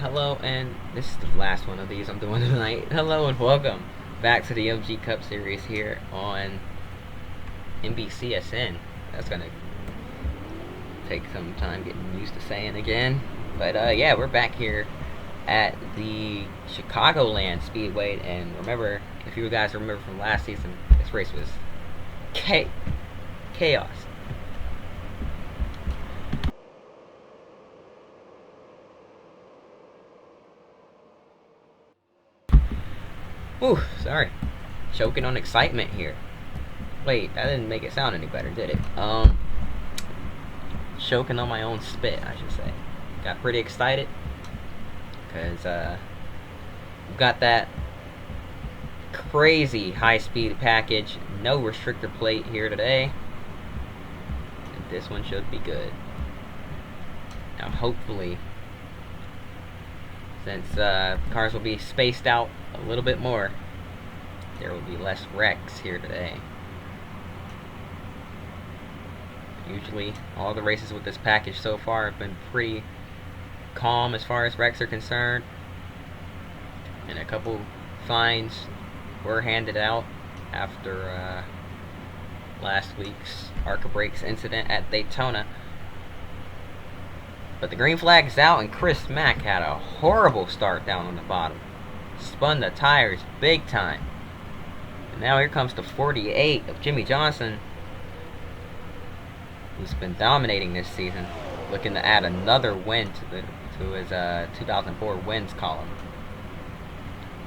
Hello, and this is the last one of these I'm doing tonight. Hello and welcome back to the MG Cup series here on NBCSN. That's gonna take some time getting used to saying again. But yeah, we're back here at the Chicagoland Speedway, and remember, if you guys remember from last season, this race was chaos. Ooh, sorry. Choking on excitement here. Wait, that didn't make it sound any better, did it? Choking on my own spit, I should say. Got pretty excited because we've got that crazy high-speed package, no restrictor plate here today. And this one should be good. Now, hopefully, since cars will be spaced out a little bit more, there will be less wrecks here today. Usually, all the races with this package so far have been pretty calm as far as wrecks are concerned, and a couple fines were handed out after last week's ARCA brakes incident at Daytona. But the green flag is out, and Chris Mack had a horrible start down on the bottom. Spun the tires big time. And now here comes the 48 of Jimmy Johnson, who's been dominating this season, looking to add another win to his 2004 wins column.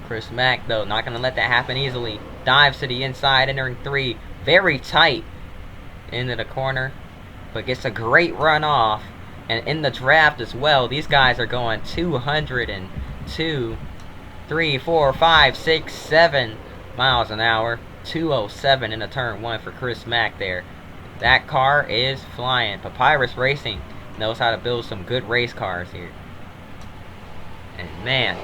Chris Mack, though, not going to let that happen easily. Dives to the inside, entering 3, very tight into the corner, but gets a great run off. And in the draft as well, these guys are going 202, 3, 4, 5, 6, 7 miles an hour. 207 in the turn 1 for Chris Mack there. That car is flying. Papyrus Racing knows how to build some good race cars here. And man,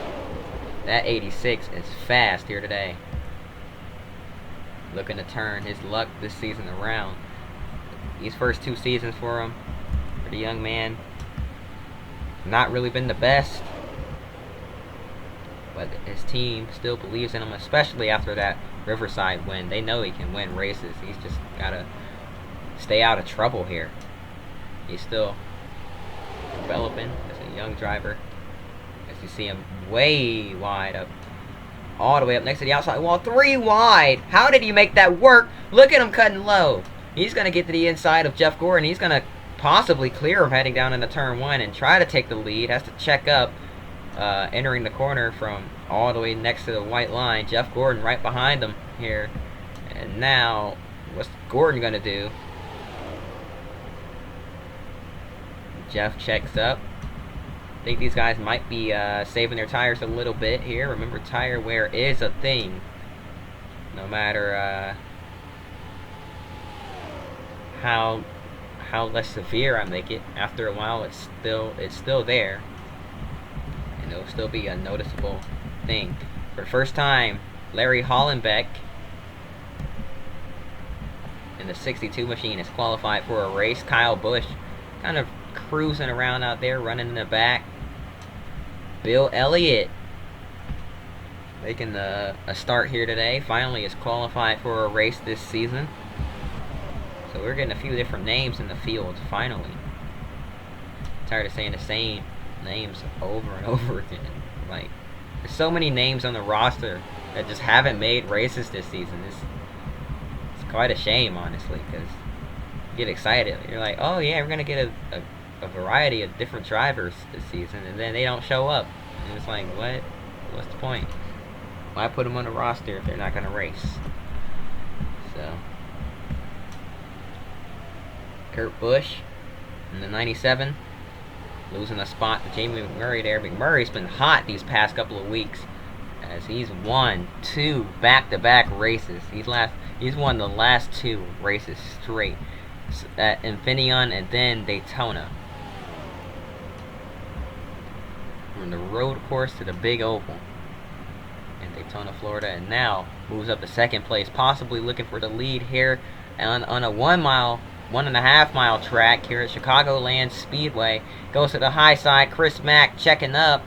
that 86 is fast here today. Looking to turn his luck this season around. These first 2 seasons for him, for the young man, not really been the best, but his team still believes in him, especially after that Riverside win. They know he can win races. He's just gotta stay out of trouble here. He's still developing as a young driver, as you see him way wide up, all the way up next to the outside wall. 3 wide. How did he make that work? Look at him cutting low. He's gonna get to the inside of Jeff Gordon. He's gonna possibly clear him heading down into turn 1 and try to take the lead. Has to check up, entering the corner from all the way next to the white line. Jeff Gordon right behind him here. And now, what's Gordon gonna do? Jeff checks up. I think these guys might be saving their tires a little bit here. Remember, tire wear is a thing. No matter how less severe I make it, after a while it's still there, and it'll still be a noticeable thing. For the first time, Larry Hollenbeck in the 62 machine is qualified for a race. Kyle Busch kind of cruising around out there, running in the back. Bill Elliott making a start here today. Finally is qualified for a race this season. So we're getting a few different names in the field, finally. Tired of saying the same names over and over again. Like, there's so many names on the roster that just haven't made races this season. It's quite a shame, honestly, because you get excited. You're like, oh yeah, we're going to get a variety of different drivers this season, and then they don't show up. And it's like, what? What's the point? Why put them on the roster if they're not going to race? So, Kurt Busch in the 97, losing a spot to Jamie McMurray there. McMurray's been hot these past couple of weeks, as he's won 2 back-to-back races. He's won the last 2 races straight, at Infineon and then Daytona. From the road course to the big oval in Daytona, Florida, and now moves up to 2nd place, possibly looking for the lead here on a 1.5 mile track here at Chicagoland Speedway. Goes to the high side. Chris Mack checking up.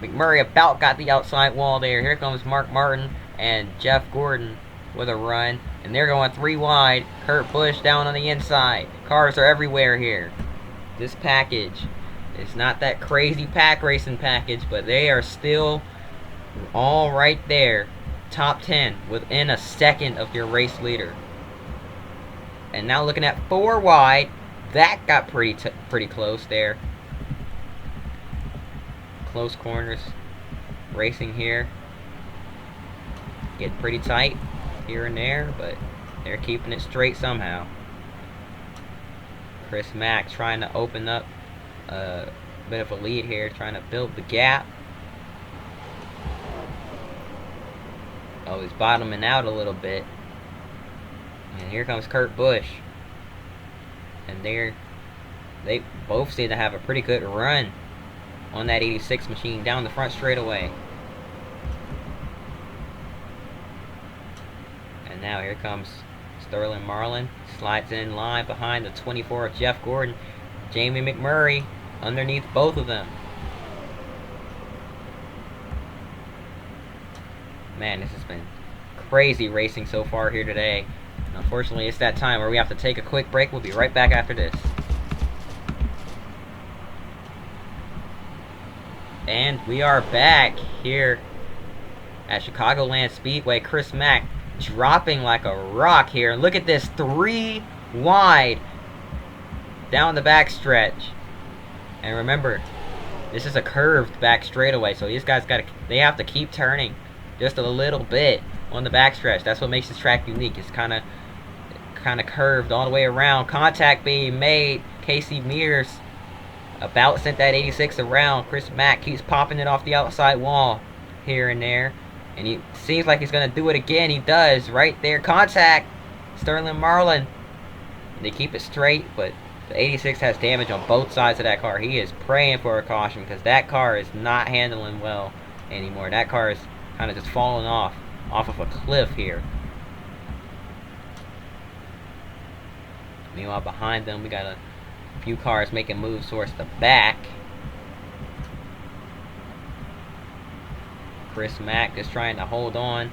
McMurray about got the outside wall there. Here comes Mark Martin and Jeff Gordon with a run. And they're going 3 wide. Kurt Busch down on the inside. Cars are everywhere here. This package is not that crazy pack racing package, but they are still all right there. Top 10 within a second of your race leader. And now looking at 4 wide. That got pretty close there. Close corners. Racing here. Getting pretty tight here and there, but they're keeping it straight somehow. Chris Mack trying to open up a bit of a lead here, trying to build the gap. Oh, he's bottoming out a little bit. And here comes Kurt Busch. And they both seem to have a pretty good run on that 86 machine down the front straightaway. And now here comes Sterling Marlin. Slides in line behind the 24 of Jeff Gordon. Jamie McMurray underneath both of them. Man, this has been crazy racing so far here today. And unfortunately, it's that time where we have to take a quick break. We'll be right back after this. And we are back here at Chicagoland Speedway. Chris Mack dropping like a rock here. Look at this, 3 wide down the back stretch. And remember, this is a curved back straightaway, so these guys they have to keep turning just a little bit on the back stretch. That's what makes this track unique. It's kind of curved all the way around. Contact being made. Casey Mears about sent that 86 around. Chris Mack keeps popping it off the outside wall here and there. And he seems like he's going to do it again. He does. Right there. Contact. Sterling Marlin. They keep it straight, but the 86 has damage on both sides of that car. He is praying for a caution because that car is not handling well anymore. That car is kind of just falling off of a cliff here. Meanwhile, behind them, we got a few cars making moves towards the back. Chris Mack just trying to hold on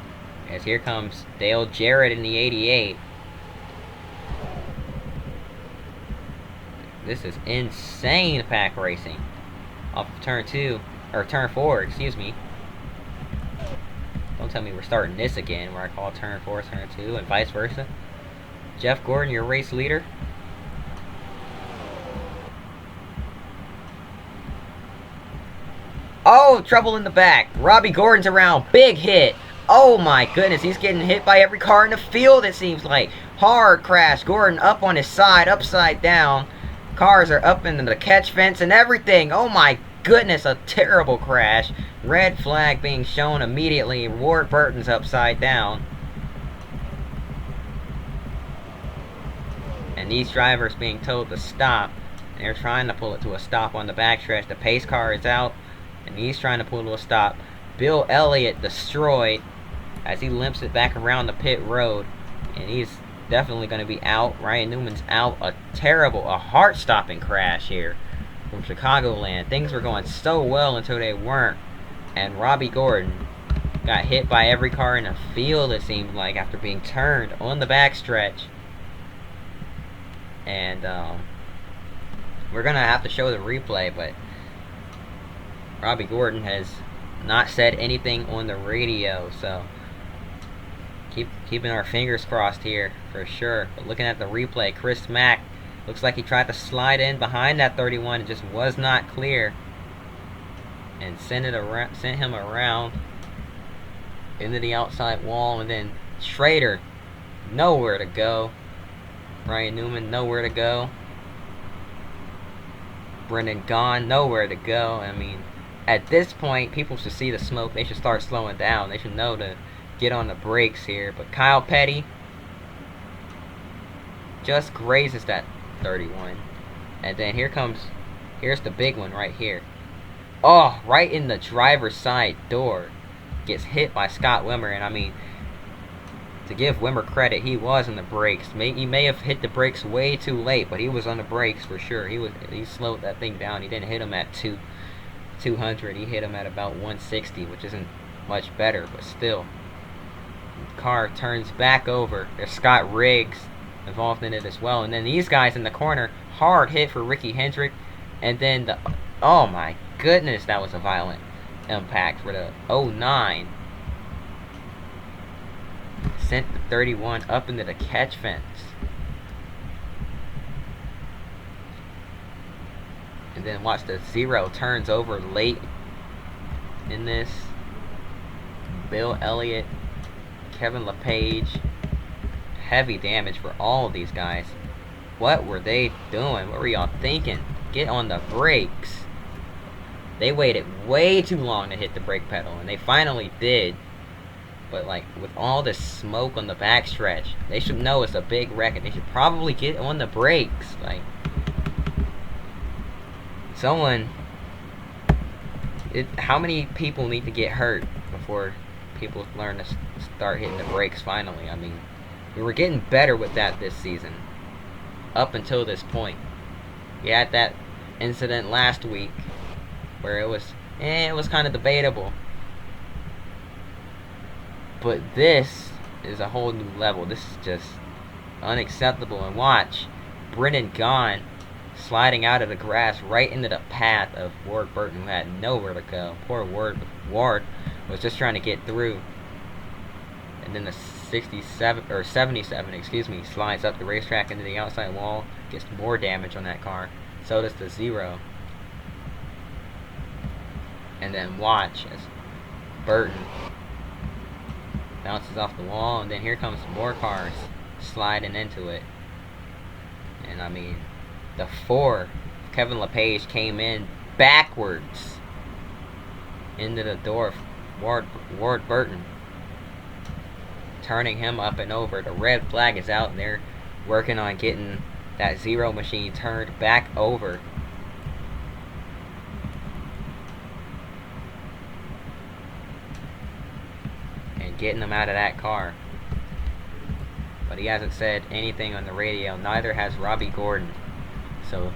as here comes Dale Jarrett in the 88. This is insane pack racing. Off of turn 4, excuse me. Don't tell me we're starting this again where I call turn 4 turn 2 and vice versa. Jeff Gordon, your race leader. Oh, trouble in the back. Robbie Gordon's around. Big hit. Oh my goodness, he's getting hit by every car in the field, it seems like. Hard crash. Gordon up on his side, upside down. Cars are up into the catch fence and everything. Oh my goodness, a terrible crash. Red flag being shown immediately. Ward Burton's upside down. And these drivers being told to stop. They're trying to pull it to a stop on the backstretch. The pace car is out, and he's trying to pull it to a stop. Bill Elliott destroyed as he limps it back around the pit road. And he's definitely going to be out. Ryan Newman's out. A heart-stopping crash here from Chicagoland. Things were going so well until they weren't. And Robbie Gordon got hit by every car in the field, it seemed like, after being turned on the backstretch. And we're going to have to show the replay, but Robbie Gordon has not said anything on the radio, so keeping our fingers crossed here for sure. But looking at the replay, Chris Mack looks like he tried to slide in behind that 31. It just was not clear, and sent him around into the outside wall. And then Schrader, nowhere to go. Ryan Newman, nowhere to go. Brendan Gaughan, nowhere to go. I mean, at this point, people should see the smoke. They should start slowing down. They should know to get on the brakes here. But Kyle Petty just grazes that 31. And then here's the big one right here. Oh, right in the driver's side door. Gets hit by Scott Wimmer. And I mean, to give Wimmer credit, he was on the brakes. He may have hit the brakes way too late, but he was on the brakes for sure. He slowed that thing down. He didn't hit him at 2. 200. He hit him at about 160, which isn't much better, but still. Car turns back over. There's Scott Riggs involved in it as well. And then these guys in the corner, hard hit for Ricky Hendrick. And then the, oh my goodness, that was a violent impact for the 09. Sent the 31 up into the catch fence. And then watch the 0 turns over late in this. Bill Elliott, Kevin LePage. Heavy damage for all of these guys. What were they doing? What were y'all thinking? Get on the brakes. They waited way too long to hit the brake pedal, and they finally did. But like, with all this smoke on the backstretch, they should know it's a big wreck, and they should probably get on the brakes. Like, someone, how many people need to get hurt before people learn to start hitting the brakes finally? I mean, we were getting better with that this season, up until this point. We had that incident last week where it was kind of debatable. But this is a whole new level. This is just unacceptable. And watch, Brennan Gaughan sliding out of the grass right into the path of Ward Burton, who had nowhere to go. Poor Ward was just trying to get through. And then the 77, excuse me, slides up the racetrack into the outside wall, gets more damage on that car. So does the 0. And then watch as Burton bounces off the wall, and then here comes more cars sliding into it. And I mean, the 4, Kevin LePage, came in backwards into the door of Ward Burton, turning him up and over. The red flag is out, and they're working on getting that 0 machine turned back over. And getting him out of that car. But he hasn't said anything on the radio. Neither has Robbie Gordon. So,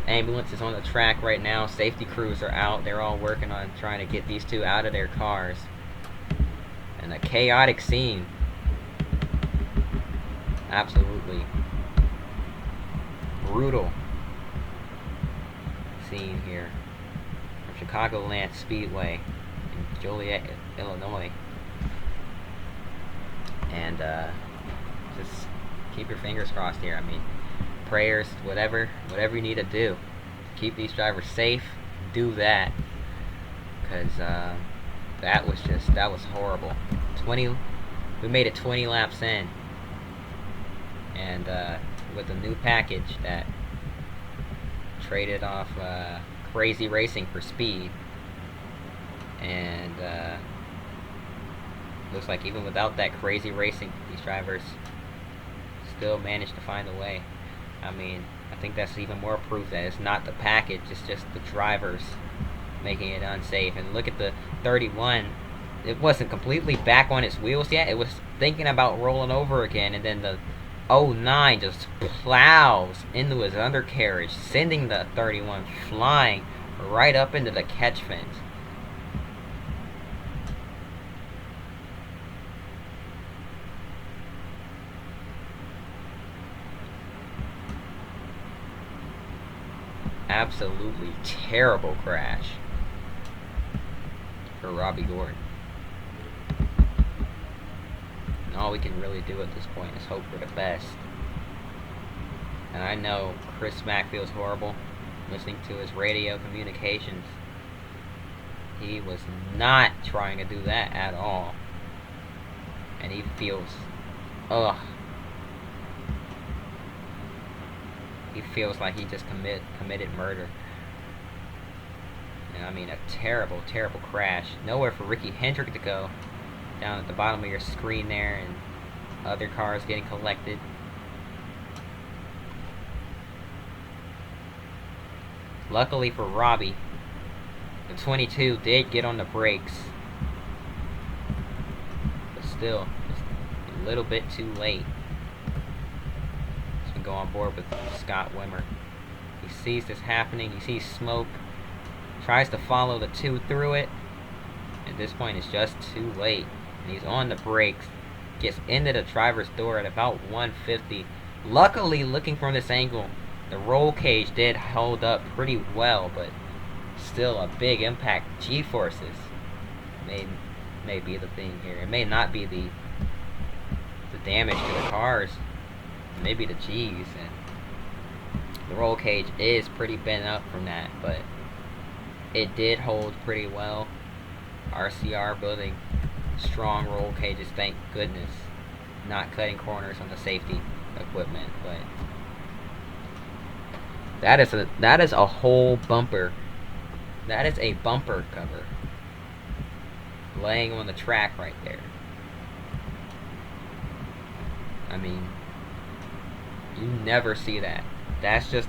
ambulance is on the track right now. Safety crews are out. They're all working on trying to get these two out of their cars. And a chaotic scene. Absolutely brutal scene here from Chicagoland Speedway in Joliet, Illinois. And just keep your fingers crossed here. I mean, prayers, whatever you need to do to keep these drivers safe, do that. Because that was horrible. We made it 20 laps in, and with a new package that traded off crazy racing for speed, and looks like even without that crazy racing, these drivers still managed to find a way. I mean, I think that's even more proof that it's not the package, it's just the drivers making it unsafe. And look at the 31. It wasn't completely back on its wheels yet. It was thinking about rolling over again, and then the 09 just plows into his undercarriage, sending the 31 flying right up into the catch fence. Absolutely terrible crash for Robbie Gordon. And all we can really do at this point is hope for the best. And I know Chris Mack feels horrible listening to his radio communications. He was not trying to do that at all. And he feels, he feels like he just committed murder. And I mean, a terrible, terrible crash. Nowhere for Ricky Hendrick to go. Down at the bottom of your screen there, and other cars getting collected. Luckily for Robbie, the 22 did get on the brakes. But still, just a little bit too late. Go on board with Scott Wimmer. He sees this happening. He sees smoke Tries to follow the 2 through it. At this point, it's just too late. And he's on the brakes. Gets into the driver's door at about 150. Luckily, looking from this angle, the roll cage did hold up pretty well, but still a big impact. G-forces may be the thing here. It may not be the damage to the cars. Maybe the G's, and the roll cage is pretty bent up from that, but it did hold pretty well. RCR building strong roll cages, thank goodness. Not cutting corners on the safety equipment, but that is a whole bumper. That is a bumper cover laying on the track right there. I mean, you never see that. That's just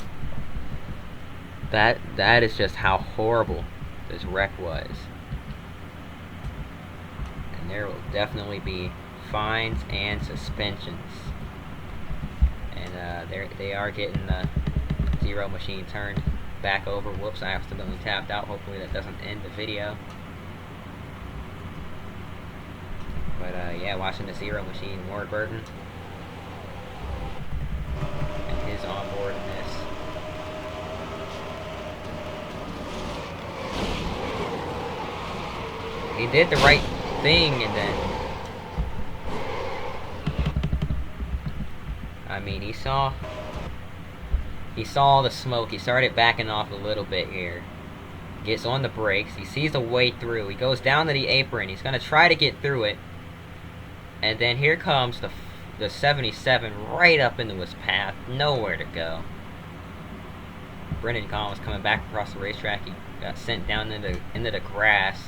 that is just how horrible this wreck was. And there will definitely be fines and suspensions. And they are getting the zero machine turned back over. Whoops, I accidentally tapped out. Hopefully that doesn't end the video. But yeah, watching the zero machine, Ward Burton and his onboardness. He did the right thing, and then I mean, he saw the smoke. He started backing off a little bit here. Gets on the brakes. He sees a way through. He goes down to the apron. He's gonna try to get through it, and then here comes the 77 right up into his path. Nowhere to go. Brendan Collins coming back across the racetrack. He got sent down into the grass.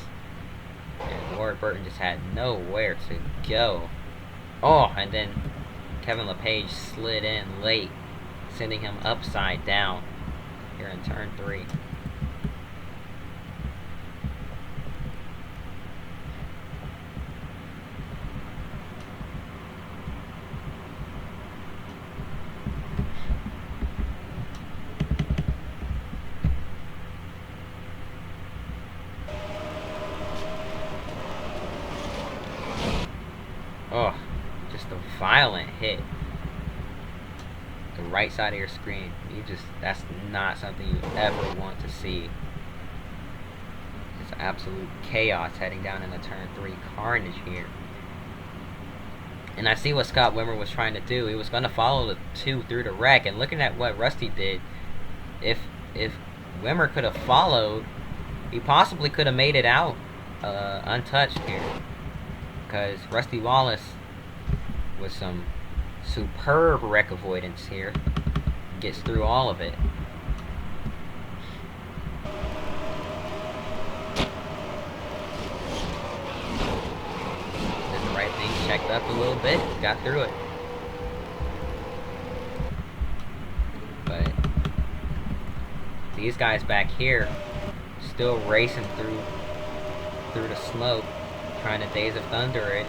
And Ward Burton just had nowhere to go. Oh, and then Kevin LePage slid in late, sending him upside down here in turn 3. Oh, just a violent hit. The right side of your screen. That's not something you ever want to see. It's absolute chaos heading down into turn 3. Carnage here. And I see what Scott Wimmer was trying to do. He was going to follow the 2 through the wreck. And looking at what Rusty did, if Wimmer could have followed, he possibly could have made it out untouched here. Because Rusty Wallace, with some superb wreck avoidance here, gets through all of it. Did the right thing, checked up a little bit, got through it. But these guys back here still racing through the smoke, trying to Days of Thunder it.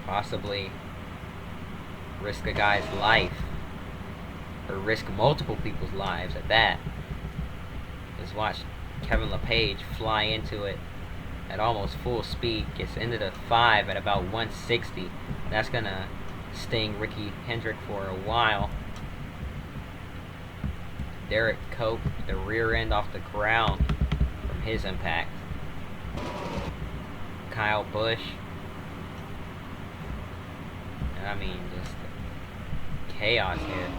Possibly risk a guy's life, or risk multiple people's lives at that. Just watch Kevin LePage fly into it at almost full speed, gets into the 5 at about 160. That's gonna sting Ricky Hendrick for a while. Derek Cope, the rear end off the ground from his impact. Kyle Busch. I mean, just chaos here.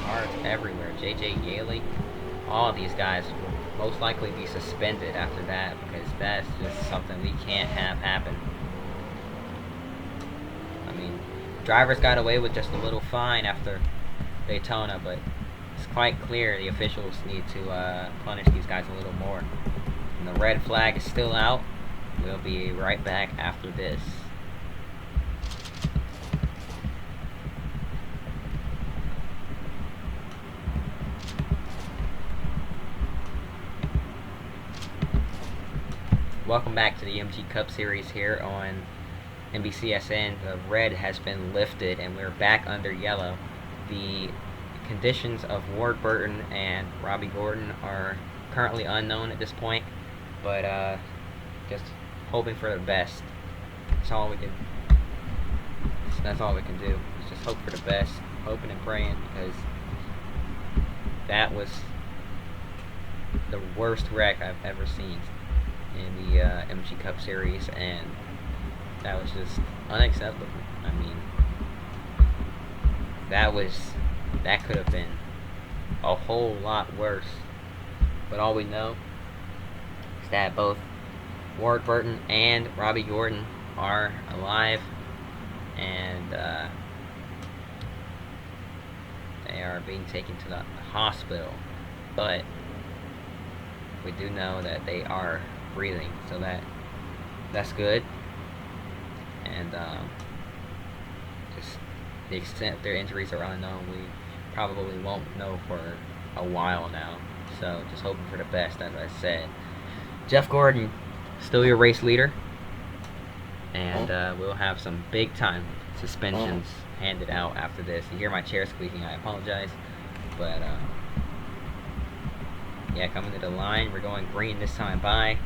Cars everywhere. JJ Yaley. All of these guys will most likely be suspended after that, because that's just something we can't have happen. I mean, drivers got away with just a little fine after Daytona, but it's quite clear the officials need to punish these guys a little more. And the red flag is still out. We'll be right back after this. Welcome back to the MG Cup Series here on NBCSN. The red has been lifted and we're back under yellow. The conditions of Ward Burton and Robbie Gordon are currently unknown at this point, but just hoping for the best. That's all we can. That's all we can do. Is just hope for the best, hoping and praying, because that was the worst wreck I've ever seen in the MG Cup Series, and that was just unacceptable. I mean, that could have been a whole lot worse. But all we know is that both Ward Burton and Robbie Gordon are alive, and they are being taken to the hospital. But we do know that they are breathing, so that's good. And just the extent their injuries are unknown, we probably won't know for a while now. So just hoping for the best, as I said. Jeff Gordon, still your race leader, and we'll have some big time suspensions handed out after this. You hear my chair squeaking, I apologize. But yeah, coming to the line, we're going green this time by.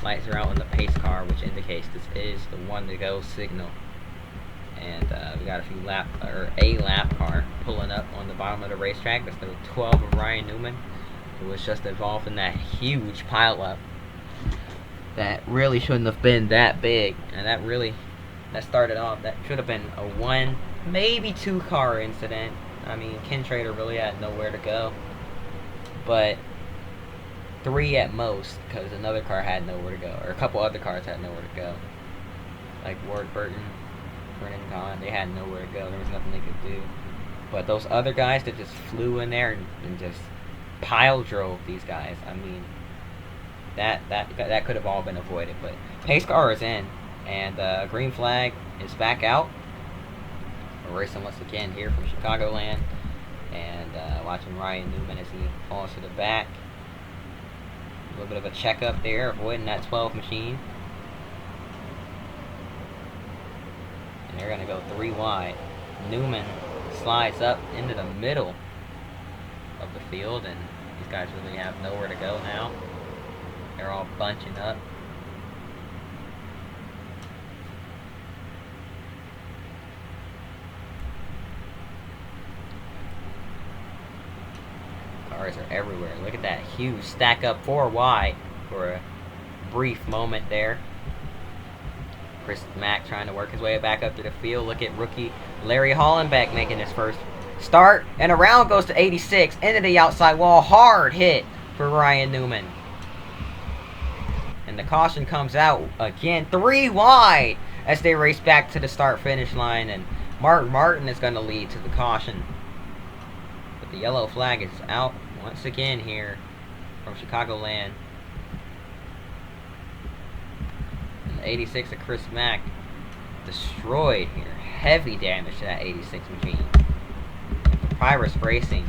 Lights are out on the pace car, which indicates this is the one to go signal. And we got a lap car pulling up on the bottom of the racetrack. That's the 12 of Ryan Newman, who was just involved in that huge pileup that really shouldn't have been that big. And that started off, that should have been a 1, maybe 2 car incident. I mean, Ken Trader really had nowhere to go. But 3 at most, because another car had nowhere to go, or a couple other cars had nowhere to go. Like Ward Burton, Brennan Gahn, they had nowhere to go. There was nothing they could do. But those other guys that just flew in there and just pile drove these guys, I mean, that could have all been avoided. But pace car is in, and green flag is back out. We're racing once again here from Chicagoland, and watching Ryan Newman as he falls to the back. A little bit of a checkup there, avoiding that 12 machine. And they're going to go 3 wide. Newman slides up into the middle of the field, and these guys really have nowhere to go now. They're all bunching up. Cars are everywhere. Look at that huge stack up 4 wide for a brief moment there. Chris Mack trying to work his way back up to the field. Look at rookie Larry Hollenbeck making his first start, and around goes to 86 into the outside wall. Hard hit for Ryan Newman, and the caution comes out again, 3 wide as they race back to the start finish line, and Martin is going to lead to the caution. The yellow flag is out once again here from Chicagoland. And the 86 of Chris Mack destroyed here. Heavy damage to that 86 machine. Papyrus Racing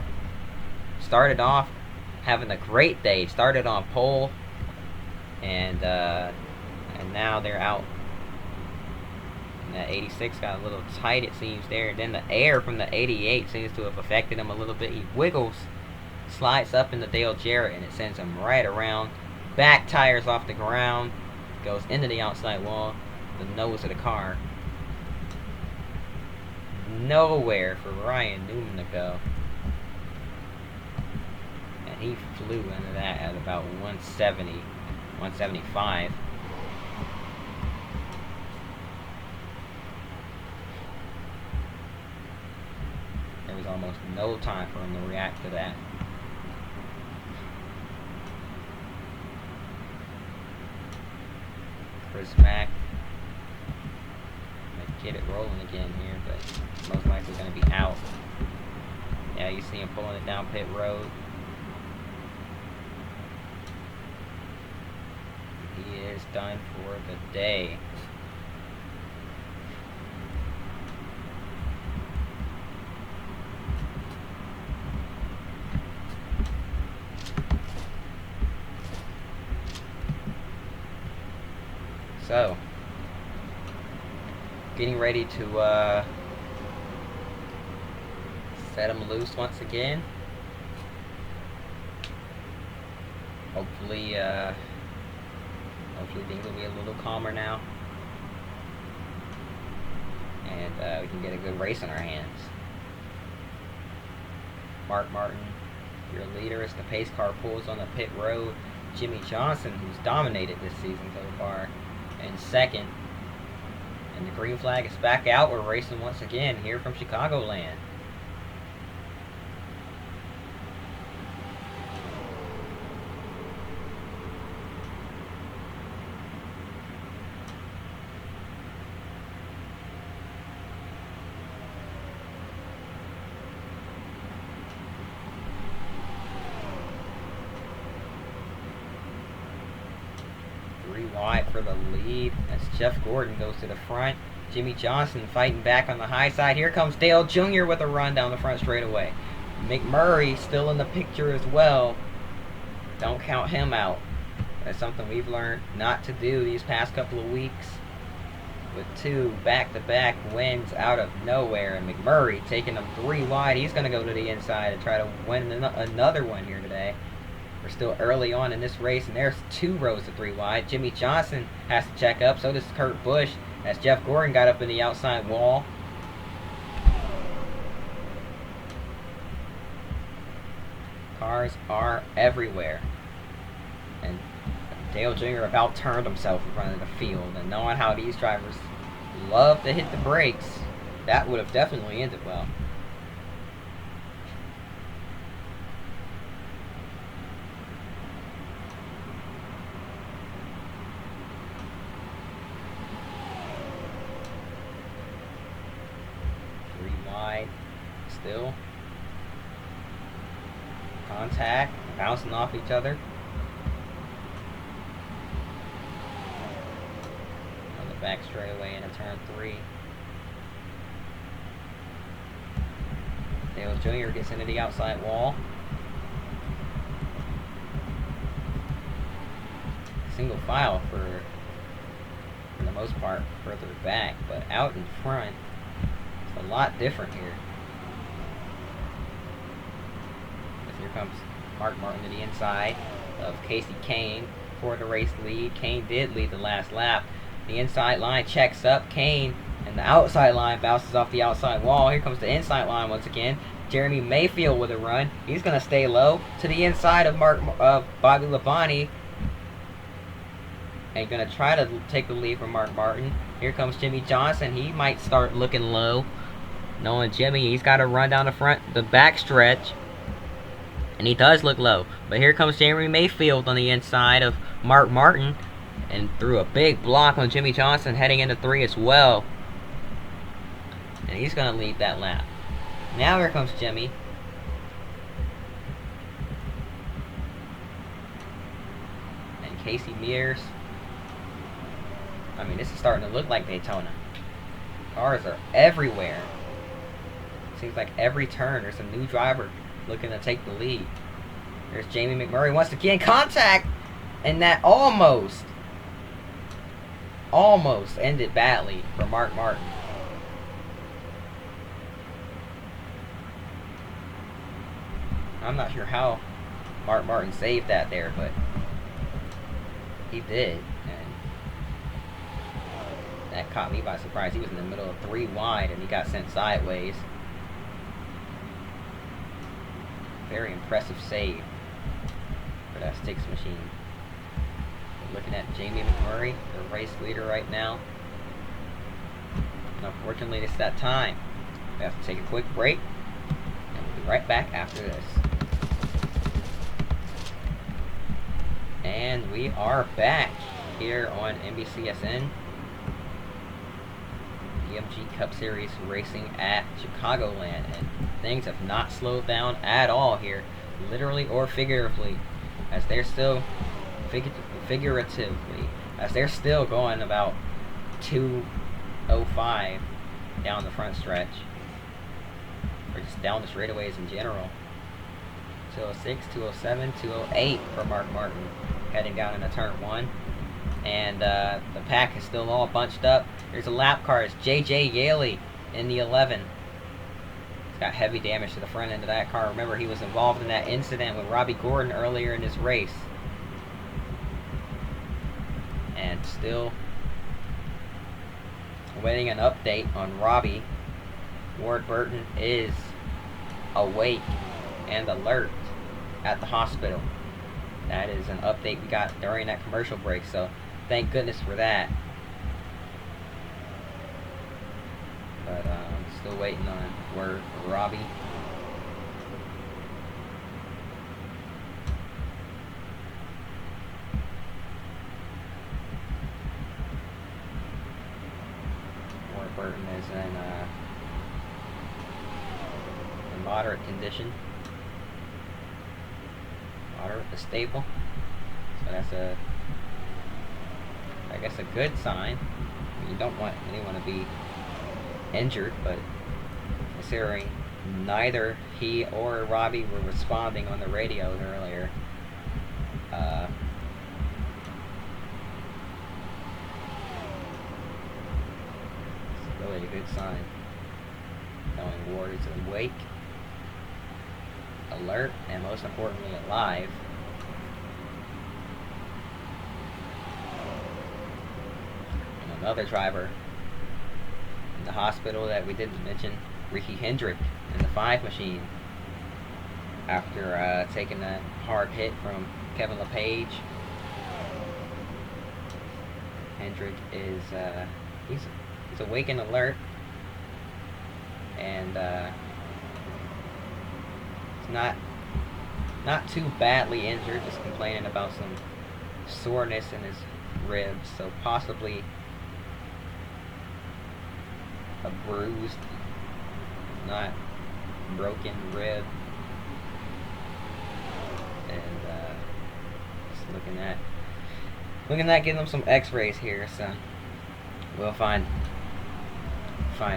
started off having a great day. Started on pole, and now they're out. And that 86 got a little tight, it seems, there. And then the air from the 88 seems to have affected him a little bit. He wiggles, slides up into Dale Jarrett, and it sends him right around. Back tires off the ground, goes into the outside wall, the nose of the car. Nowhere for Ryan Newman to go. And he flew into that at about 170, 175. There was almost no time for him to react to that. Chris Mack might get it rolling again here, but most likely going to be out. Yeah, you see him pulling it down pit road. He is done for the day. So, getting ready to Set him loose once again. Hopefully things will be a little calmer now, and we can get a good race in our hands. Mark Martin, your leader, as the pace car pulls on the pit road. Jimmy Johnson, who's dominated this season so far, in second. And the green flag is back out. We're racing once again here from Chicagoland. Wide for the lead as Jeff Gordon goes to the front. Jimmy Johnson fighting back on the high side. Here comes Dale Jr. with a run down the front straightaway. McMurray still in the picture as well. Don't count him out. That's something we've learned not to do these past couple of weeks, with two back-to-back wins out of nowhere. And McMurray taking them 3 wide. He's going to go to the inside and try to win another one here today. We're still early on in this race, and there's 2 rows of 3 wide. Jimmy Johnson has to check up, so does Kurt Busch, as Jeff Gordon got up in the outside wall. Cars are everywhere. And Dale Jr. about turned himself in front of the field, and knowing how these drivers love to hit the brakes, that would have definitely ended well. Still contact, bouncing off each other on the back straightaway into turn 3. Dale Jr. gets into the outside wall. Single file for the most part further back, but out in front it's a lot different here. Here comes Mark Martin to the inside of Casey Kane for the race lead. Kane did lead the last lap. The inside line checks up Kane, and the outside line bounces off the outside wall. Here comes the inside line once again. Jeremy Mayfield with a run. He's going to stay low to the inside of Bobby Labonte, and going to try to take the lead from Mark Martin. Here comes Jimmy Johnson. He might start looking low. Knowing Jimmy, he's got to run down the front, the back stretch. And he does look low. But here comes Jeremy Mayfield on the inside of Mark Martin, and threw a big block on Jimmy Johnson heading into 3 as well. And he's going to lead that lap. Now here comes Jimmy. And Casey Mears. I mean, this is starting to look like Daytona. Cars are everywhere. Seems like every turn there's a new driver looking to take the lead. There's Jamie McMurray once again. Contact! And that almost ended badly for Mark Martin. I'm not sure how Mark Martin saved that there, but he did. And that caught me by surprise. He was in the middle of 3 wide and he got sent sideways. Very impressive save for that sticks machine. We're looking at Jamie McMurray, the race leader right now. And unfortunately, it's that time. We have to take a quick break, and we'll be right back after this. And we are back here on NBCSN. DMG Cup Series racing at Chicagoland, and things have not slowed down at all here, literally or figuratively, as they're still going about 2:05 down the front stretch, or just down the straightaways in general. 206, 207, 208 for Mark Martin heading down into turn 1. And the pack is still all bunched up. There's a lap car. It's J.J. Yaley in the 11. He's got heavy damage to the front end of that car. Remember, he was involved in that incident with Robbie Gordon earlier in this race. And still waiting an update on Robbie. Ward Burton is awake and alert at the hospital. That is an update we got during that commercial break, so thank goodness for that. But still waiting on word for Robbie. Ward Burton is in moderate condition. Moderate to stable. So that's I guess a good sign. You don't want anyone to be injured, but considering neither he or Robbie were responding on the radios earlier, it's really a good sign. Knowing Ward is awake, alert, and most importantly alive. And another driver in the hospital that we didn't mention, Ricky Hendrick in the 5 machine, after taking that hard hit from Kevin LePage. Hendrick is he's awake and alert, and it's not too badly injured, just complaining about some soreness in his ribs, so possibly a bruised, not broken rib. And just looking at getting them some x-rays here, so we'll find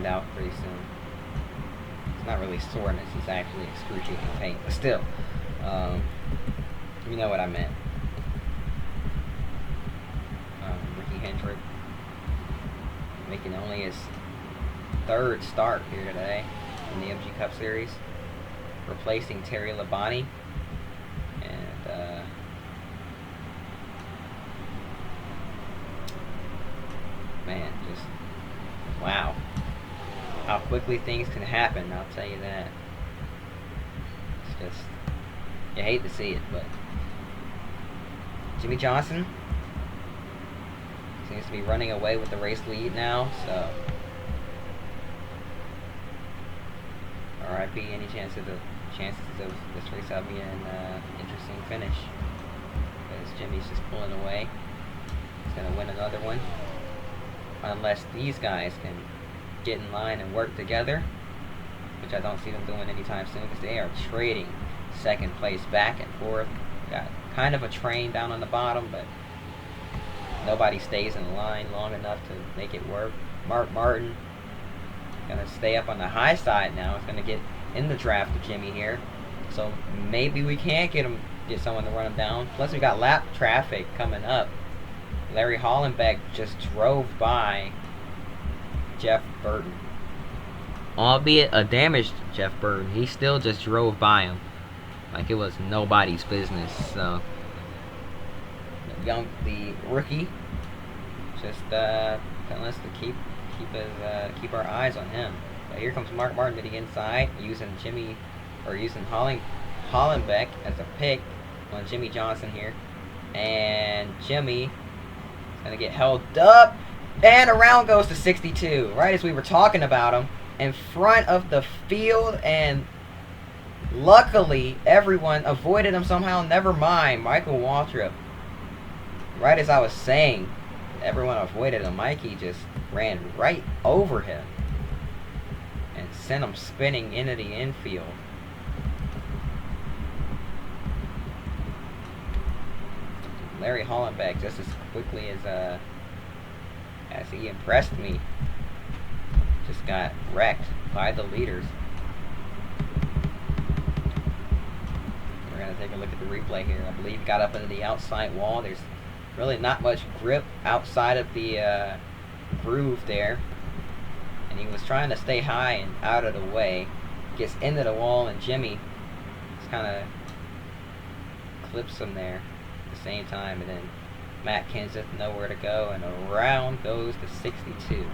out pretty soon. It's not really soreness, it's actually excruciating pain, but still, you know what I meant. Ricky Hendrick making only his 3rd start here today in the MG Cup Series, replacing Terry Labonte. And man, just wow, how quickly things can happen, I'll tell you that. It's just, you hate to see it, but Jimmy Johnson seems to be running away with the race lead now, so RIP any chances of this race having an interesting finish, because Jimmy's just pulling away. He's going to win another one unless these guys can get in line and work together, which I don't see them doing anytime soon, because they are trading 2nd place back and forth. Got kind of a train down on the bottom, but nobody stays in line long enough to make it work. Mark Martin gonna stay up on the high side now. It's gonna get in the draft with Jimmy here, so maybe we can't get someone to run him down. Plus we got lap traffic coming up. Larry Hollenbeck just drove by Jeff Burton, albeit a damaged Jeff Burton. He still just drove by him like it was nobody's business. So the rookie just telling us to keep our eyes on him. But here comes Mark Martin to the inside, using Hollenbeck as a pick on Jimmy Johnson here, and Jimmy is gonna get held up, and around goes to 62, right as we were talking about him, in front of the field, and luckily everyone avoided him somehow. Never mind Michael Waltrip. Right as I was saying, everyone avoided him. Mikey just ran right over him and sent him spinning into the infield. Larry Hollenbeck, just as quickly as he impressed me, just got wrecked by the leaders. We're going to take a look at the replay here. I believe he got up into the outside wall. There's really not much grip outside of the groove there, and he was trying to stay high and out of the way. gets into the wall, and Jimmy just kind of clips him there at the same time, and then Matt Kenseth nowhere to go, and around goes the 62. In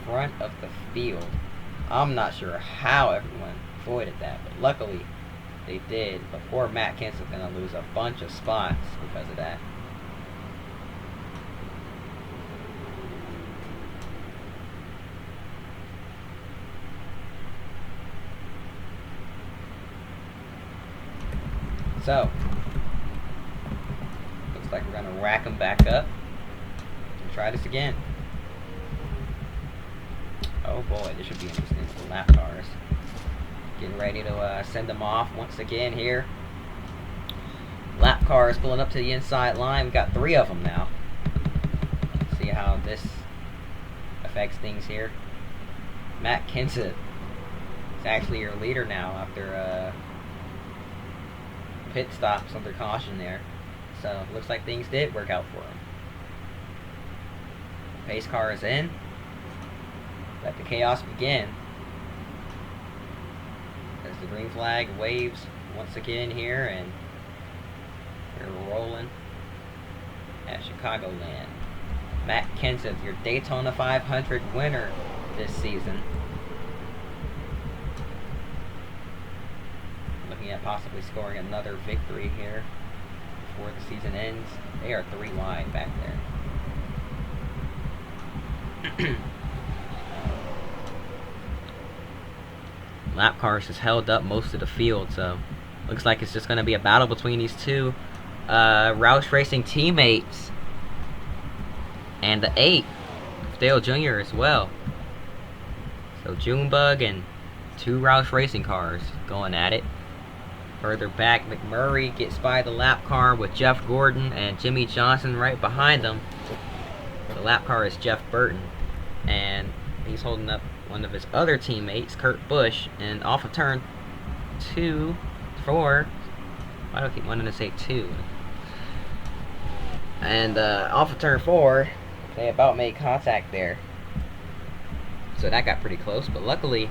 front of the field. I'm not sure how everyone avoided that, but luckily they did. But poor Matt Kenseth gonna lose a bunch of spots because of that. So, looks like we're going to rack them back up and try this again. Oh boy, this should be interesting for the lap cars. Getting ready to send them off once again here. Lap cars pulling up to the inside line. We've got 3 of them now. Let's see how this affects things here. Matt Kenseth is actually your leader now after pit stops under caution there. So looks like things did work out for him. Pace car is in. Let the chaos begin. As the green flag waves once again here, and we're rolling at Chicagoland. Matt Kenseth, your Daytona 500 winner this season. Looking at possibly scoring another victory here before the season ends. They are 3 wide back there. Lap cars has held up most of the field, so looks like it's just going to be a battle between these two Roush Racing teammates and the 8, Dale Jr. as well. So Junebug and 2 Roush Racing cars going at it. Further back, McMurray gets by the lap car with Jeff Gordon and Jimmy Johnson right behind them. The lap car is Jeff Burton, and he's holding up one of his other teammates, Kurt Busch, and off of turn 4. Why do I keep wanting to say 2? And off of turn 4, they about made contact there. So that got pretty close, but luckily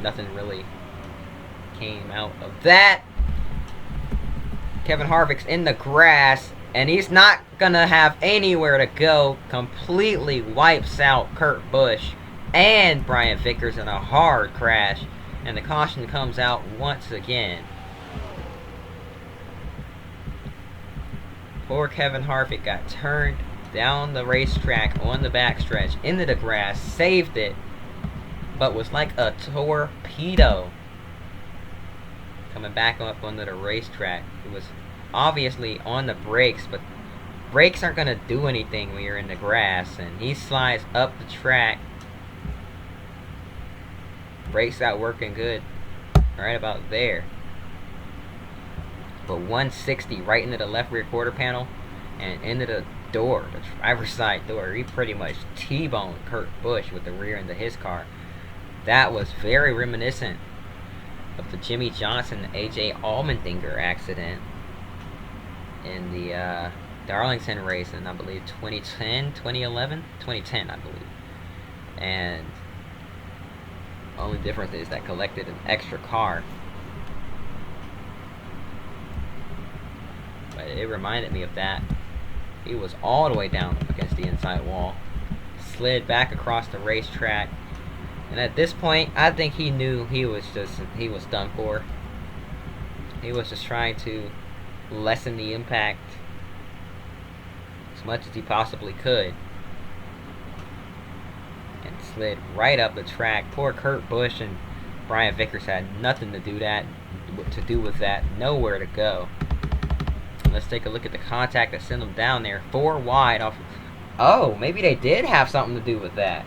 nothing really came out of that. Kevin Harvick's in the grass, and he's not gonna have anywhere to go. Completely wipes out Kurt Busch and Brian Vickers in a hard crash, and the caution comes out once again. Poor Kevin Harvick got turned down the racetrack on the backstretch into the grass, saved it, but was like a torpedo coming back up onto the racetrack. It was obviously on the brakes, but brakes aren't going to do anything when you're in the grass, and he slides up the track. Brakes out working good right about there. But 160 right into the left rear quarter panel and into the door, the driver's side door. He pretty much T-boned Kurt Busch with the rear end of his car. That was very reminiscent of the Jimmy Johnson AJ Allmendinger accident in the Darlington race in, I believe, 2010, 2011? 2010, I believe. And only difference is that collected an extra car. But it reminded me of that. He was all the way down against the inside wall, slid back across the racetrack, and at this point, I think he knew he was done for. He was just trying to lessen the impact as much as he possibly could, and slid right up the track. Poor Kurt Busch and Brian Vickers had nothing to do with that. Nowhere to go. Let's take a look at the contact that sent them down there. 4 wide off. Oh, maybe they did have something to do with that.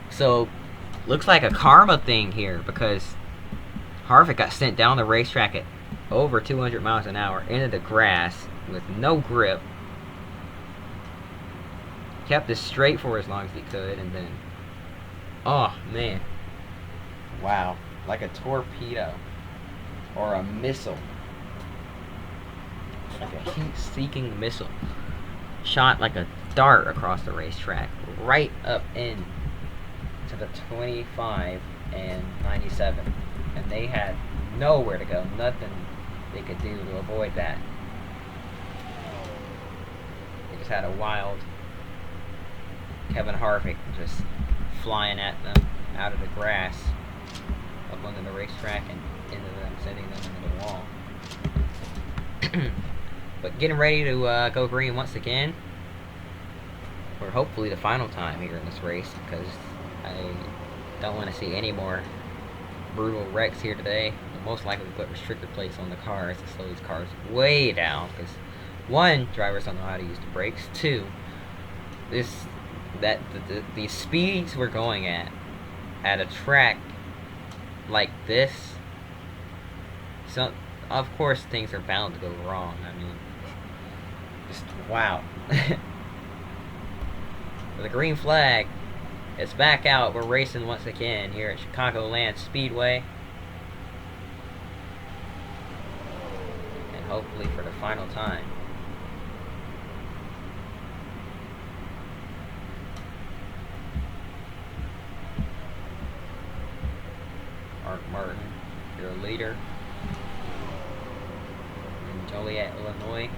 So, looks like a karma thing here, because Harvick got sent down the racetrack at over 200 miles an hour into the grass with no grip. Kept it straight for as long as he could, and then, oh man, wow, like a torpedo or a missile. Like a heat-seeking missile. Shot like a dart across the racetrack, right up in to the 25 and 97. And they had nowhere to go, nothing they could do to avoid that. They just had a wild Kevin Harvick just flying at them out of the grass up onto the racetrack and into them, sending them into the wall. But getting ready to go green once again, for hopefully the final time here in this race, because I don't want to see any more brutal wrecks here today. We'll most likely put restrictor plates on the cars to slow these cars way down, because one, drivers don't know how to use the brakes. Two, the speeds we're going at a track like this, so of course things are bound to go wrong. I mean, just wow. The green flag is back out. We're racing once again here at Chicagoland Speedway, and hopefully for the final time. Mark Martin, your leader in Joliet, Illinois.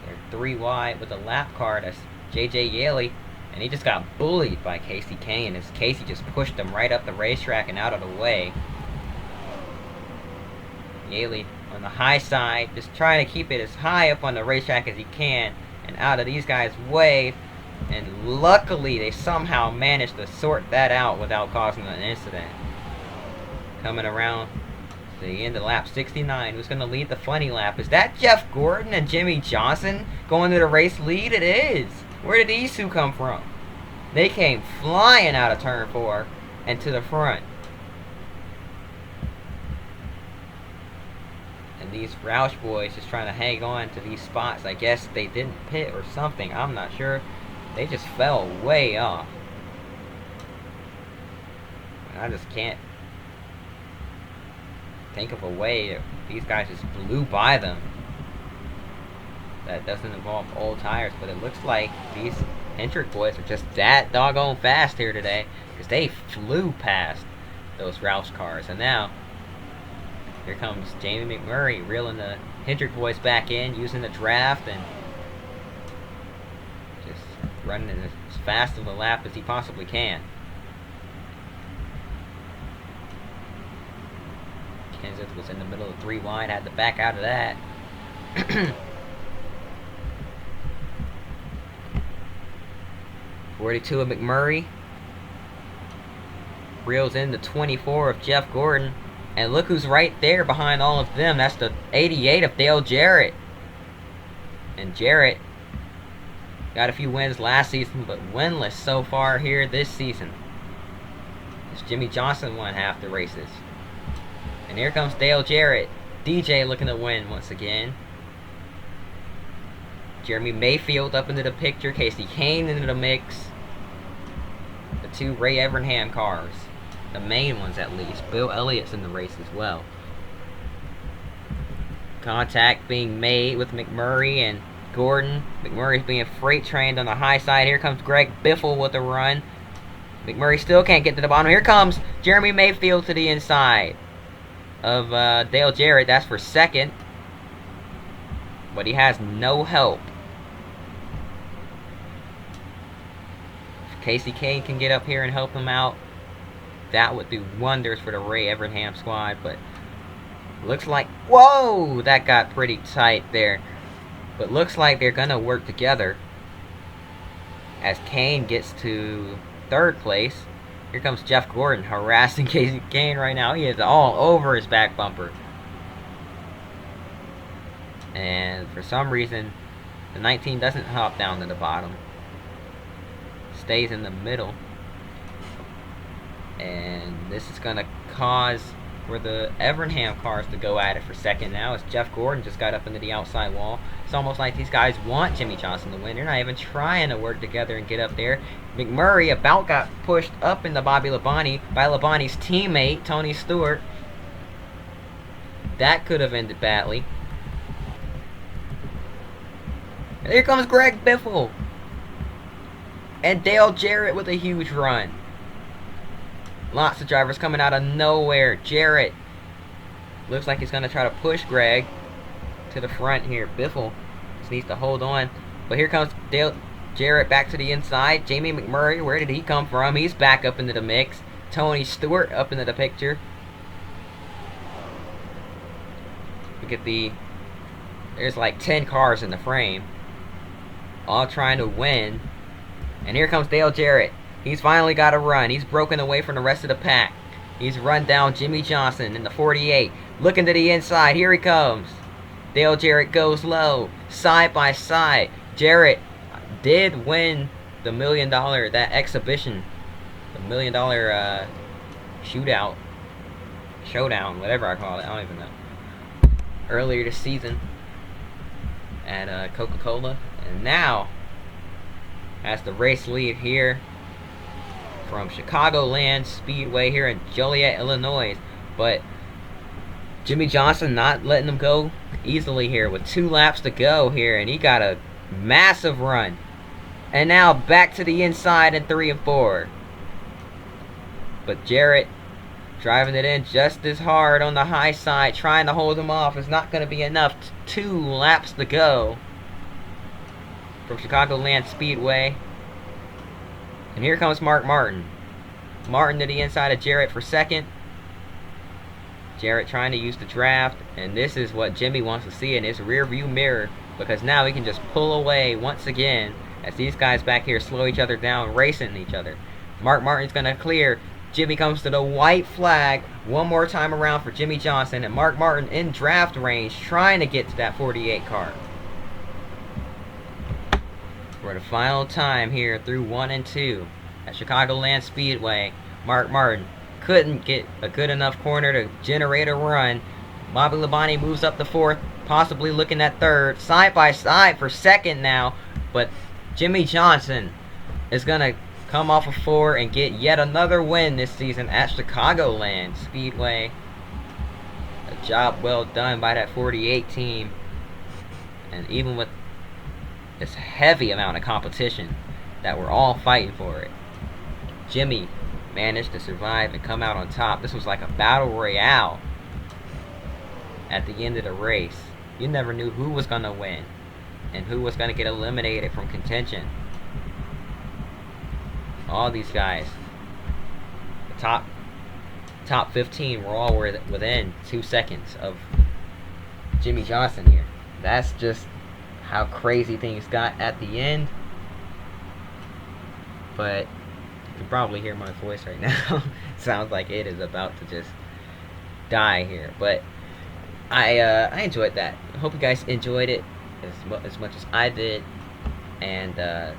They're 3 wide with a lap car. That's J.J. Yaley, and he just got bullied by Casey Kane as Casey just pushed him right up the racetrack and out of the way. Yaley on the high side, just trying to keep it as high up on the racetrack as he can and out of these guys' way. And luckily, they somehow managed to sort that out without causing an incident. Coming around to the end of lap 69, who's going to lead the funny lap? Is that Jeff Gordon and Jimmy Johnson going to the race lead? It is. Where did these two come from? They came flying out of turn 4 and to the front. And these Roush boys just trying to hang on to these spots. I guess they didn't pit or something. I'm not sure. They just fell way off. I just can't think of a way that these guys just blew by them that doesn't involve old tires, but it looks like these Hendrick boys are just that doggone fast here today, because they flew past those Roush cars. And now here comes Jamie McMurray reeling the Hendrick boys back in, using the draft and just running as fast of a lap as he possibly can. Kenseth was in the middle of 3 wide, had to back out of that. 42 of McMurray reels in the 24 of Jeff Gordon, and look who's right there behind all of them. That's the 88 of Dale Jarrett. And Jarrett got a few wins last season, but winless so far here this season, as Jimmy Johnson won half the races. And here comes Dale Jarrett. DJ looking to win once again. Jeremy Mayfield up into the picture. Casey Kane into the mix. The 2 Ray Evernham cars, the main ones at least. Bill Elliott's in the race as well. Contact being made with McMurray and Gordon. McMurray's being freight trained on the high side. Here comes Greg Biffle with a run. McMurray still can't get to the bottom. Here comes Jeremy Mayfield to the inside of Dale Jarrett. That's for second, but he has no help. If Casey Kane can get up here and help him out, that would do wonders for the Ray Evernham squad. But looks like, whoa, that got pretty tight there. But looks like they're gonna work together as Kane gets to 3rd place. Here comes Jeff Gordon harassing Casey Kane right now. He is all over his back bumper. And for some reason, the 19 doesn't hop down to the bottom. Stays in the middle. And this is going to cause for the Evernham cars to go at it for second now, as Jeff Gordon just got up into the outside wall. It's almost like these guys want Jimmy Johnson to win. They're not even trying to work together and get up there. McMurray about got pushed up into Bobby Labonte by Labonte's teammate, Tony Stewart. That could have ended badly. And here comes Greg Biffle. And Dale Jarrett with a huge run. Lots of drivers coming out of nowhere. Jarrett looks like he's going to try to push Greg to the front here. Biffle just needs to hold on. But here comes Dale Jarrett back to the inside. Jamie McMurray, where did he come from? He's back up into the mix. Tony Stewart up into the picture. Look at there's like 10 cars in the frame, all trying to win. And here comes Dale Jarrett. He's finally got a run. He's broken away from the rest of the pack. He's run down Jimmy Johnson in the 48. Looking to the inside. Here he comes. Dale Jarrett goes low. Side by side. Jarrett did win the $1 million, that exhibition. The $1 million showdown, whatever I call it. I don't even know. Earlier this season at Coca-Cola. And now has the race lead here from Chicagoland Speedway here in Joliet, Illinois. But Jimmy Johnson not letting them go easily here with 2 laps to go here, and he got a massive run. And now back to the inside in 3 and 4. But Jarrett driving it in just as hard on the high side, trying to hold him off. Is not going to be enough. 2 laps to go from Chicagoland Speedway. And here comes Mark Martin. Martin to the inside of Jarrett for second. Jarrett trying to use the draft. And this is what Jimmy wants to see in his rear view mirror, because now he can just pull away once again as these guys back here slow each other down, racing each other. Mark Martin's going to clear. Jimmy comes to the white flag one more time around for Jimmy Johnson. And Mark Martin in draft range, trying to get to that 48 car. For the final time here through 1 and 2 at Chicagoland Speedway, Mark Martin couldn't get a good enough corner to generate a run. Bobby Labonte moves up to 4th, possibly looking at 3rd. Side by side for 2nd now. But Jimmy Johnson is going to come off of 4 and get yet another win this season at Chicagoland Speedway. A job well done by that 48 team. And even with this heavy amount of competition that we're all fighting for it, Jimmy managed to survive and come out on top. This was like a battle royale at the end of the race. You never knew who was going to win and who was going to get eliminated from contention. All these guys, the top 15 were all within 2 seconds of Jimmy Johnson here. That's just how crazy things got at the end. But you can probably hear my voice right now. Sounds like it is about to just die here. But I enjoyed that. I hope you guys enjoyed it as much as I did. And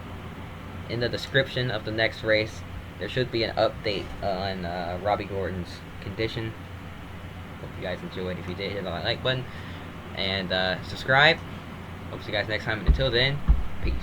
in the description of the next race, there should be an update on Robbie Gordon's condition. Hope you guys enjoyed. If you did, hit the like button and subscribe. Hope to see you guys next time. And until then, peace.